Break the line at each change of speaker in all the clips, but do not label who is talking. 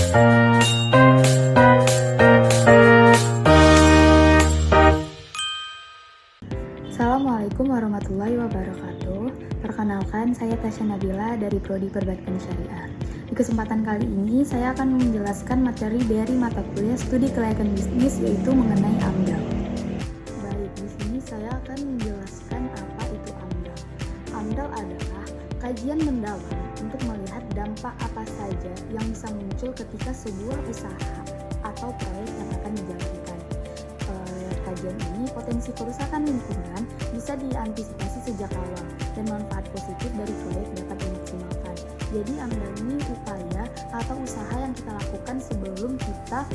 Assalamualaikum warahmatullahi wabarakatuh. Perkenalkan, saya Tasya Nabila dari Prodi Perbankan Syariah. Di kesempatan kali ini, saya akan menjelaskan materi dari mata kuliah Studi Kelayakan Bisnis, yaitu mengenai AMDAL. Baik, di sini saya akan menjelaskan apa itu AMDAL. AMDAL adalah kajian mendalam untuk melihat dampak apa saja yang bisa muncul ketika sebuah usaha atau proyek yang akan dijalankan. Kajian ini, potensi kerusakan lingkungan bisa diantisipasi sejak awal dan manfaat positif dari proyek dapat dimaksimalkan. Jadi AMDAL ini upaya atau usaha yang kita lakukan sebelum kita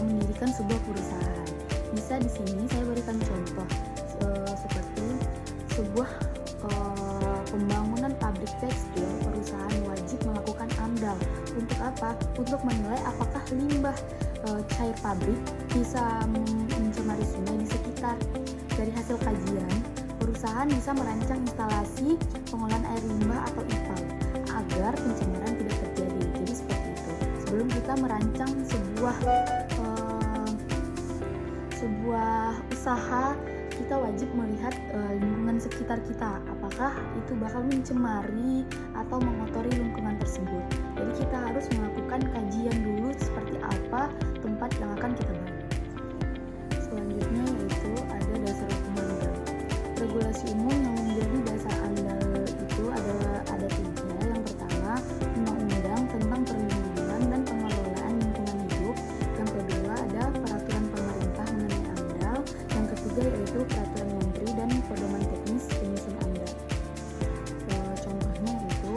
mendirikan sebuah perusahaan. Bisa di sini saya berikan contoh seperti sebuah pembangunan pabrik tekstil, perusahaan wajib melakukan AMDAL. Untuk apa? Untuk menilai apakah limbah cair pabrik bisa mencemari sungai di sekitar. Dari hasil kajian, perusahaan bisa merancang instalasi pengolahan air limbah atau IPAL agar pencemaran tidak terjadi. Jadi seperti itu. Sebelum kita merancang sebuah usaha, kita wajib melihat lingkungan sekitar kita, apakah itu bakal mencemari atau mengotori lingkungan tersebut. Jadi kita harus melakukan kajian dulu seperti apa tempat yang akan kita bangun. Selanjutnya yaitu ada dasar hukum AMDAL. Regulasi umum yang menjadi dasar AMDAL itu ada 3. Yang pertama, Undang-Undang tentang Perlindungan dan Pengelolaan Lingkungan Hidup. Yang kedua, ada Peraturan Pemerintah mengenai AMDAL. Yang ketiga yaitu Peraturan Menteri dan Pedoman Teknis Penyusun AMDAL. Contohnya itu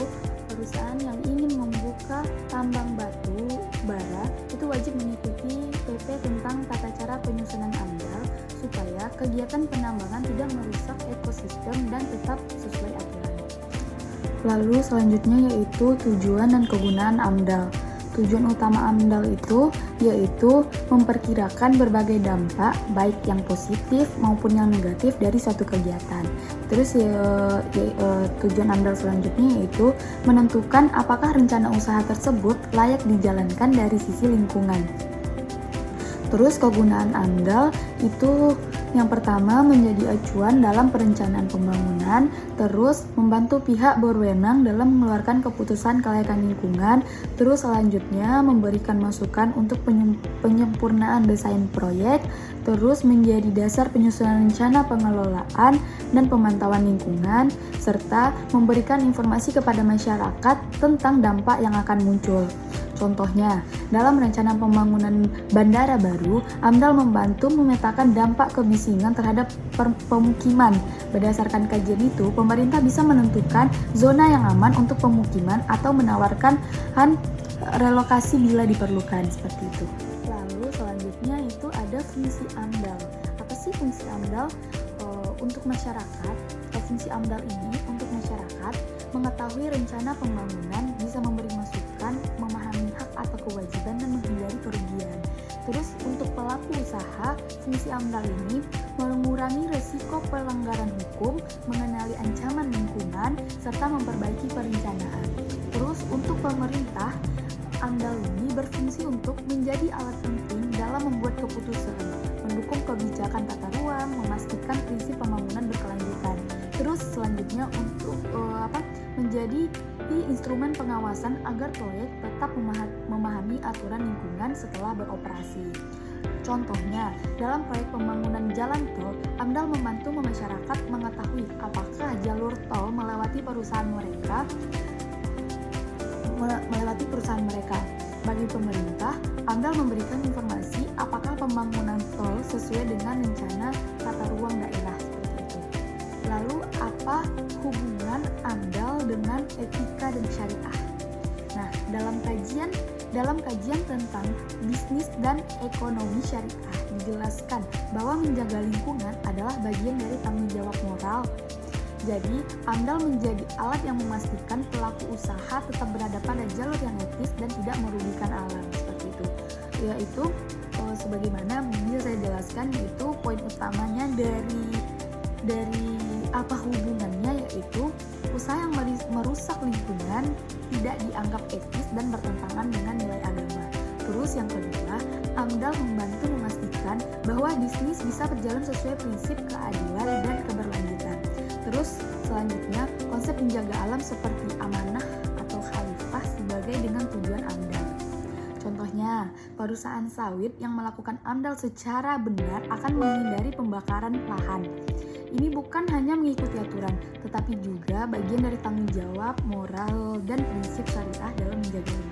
perusahaan yang ingin membuka tambang batu bara itu wajib mengikuti PP tentang tata cara penyusunan AMDAL supaya kegiatan penambangan tidak merusak ekosistem dan tetap sesuai aturan. Lalu selanjutnya yaitu tujuan dan kegunaan AMDAL. Tujuan utama AMDAL itu yaitu memperkirakan berbagai dampak baik yang positif maupun yang negatif dari suatu kegiatan. Terus tujuan AMDAL selanjutnya yaitu menentukan apakah rencana usaha tersebut layak dijalankan dari sisi lingkungan. Terus kegunaan AMDAL itu yang pertama menjadi acuan dalam perencanaan pembangunan, terus membantu pihak berwenang dalam mengeluarkan keputusan kelayakan lingkungan, terus selanjutnya memberikan masukan untuk penyempurnaan desain proyek, terus menjadi dasar penyusunan rencana pengelolaan dan pemantauan lingkungan, serta memberikan informasi kepada masyarakat tentang dampak yang akan muncul. Contohnya, dalam rencana pembangunan bandara baru, AMDAL membantu memetakan dampak kebisingan terhadap pemukiman. Berdasarkan kajian itu, pemerintah bisa menentukan zona yang aman untuk pemukiman atau menawarkan relokasi bila diperlukan, seperti itu. Lalu selanjutnya itu ada fungsi AMDAL. Apa sih fungsi AMDAL? Untuk masyarakat, fungsi AMDAL ini untuk masyarakat mengetahui rencana pembangunan, bisa memberi masukan, memahami hak atau kewajiban dan menghindari kerugian. Terus untuk pelaku usaha, fungsi AMDAL ini mengurangi risiko pelanggaran hukum, mengenali ancaman lingkungan, serta memperbaiki perencanaan. Terus untuk pemerintah, AMDAL ini berfungsi untuk menjadi alat penting dalam membuat keputusan, mendukung kebijakan tata ruang, memastikan prinsip pembangunan berkelanjutan. Terus selanjutnya untuk menjadi instrumen pengawasan agar proyek tetap memahami aturan lingkungan setelah beroperasi. Contohnya, dalam proyek pembangunan jalan tol, AMDAL membantu masyarakat mengetahui apakah jalur tol melewati perusahaan mereka. Bagi pemerintah, AMDAL memberikan informasi apakah pembangunan tol sesuai dengan rencana tata ruang daerah, seperti itu. Lalu apa hubungan AMDAL dengan etika dan syariah? Nah, dalam kajian tentang bisnis dan ekonomi syariah dijelaskan bahwa menjaga lingkungan adalah bagian dari tanggung jawab moral. Jadi, AMDAL menjadi alat yang memastikan pelaku usaha tetap berada pada jalur yang etis dan tidak merugikan alam, seperti itu. Yaitu sebagaimana bisa saya jelaskan, yaitu poin utamanya dari Apa hubungannya? Yaitu usaha yang merusak lingkungan tidak dianggap etis dan bertentangan dengan nilai agama. Terus yang kedua, AMDAL membantu memastikan bahwa bisnis bisa berjalan sesuai prinsip keadilan dan keberlanjutan. Terus selanjutnya, konsep menjaga alam seperti amanah atau khalifah sebagai dengan tujuan AMDAL. Contohnya, perusahaan sawit yang melakukan AMDAL secara benar akan menghindari pembakaran lahan. Ini bukan hanya mengikuti aturan, tetapi juga bagian dari tanggung jawab, moral, dan prinsip syariah dalam menjaga lingkungan.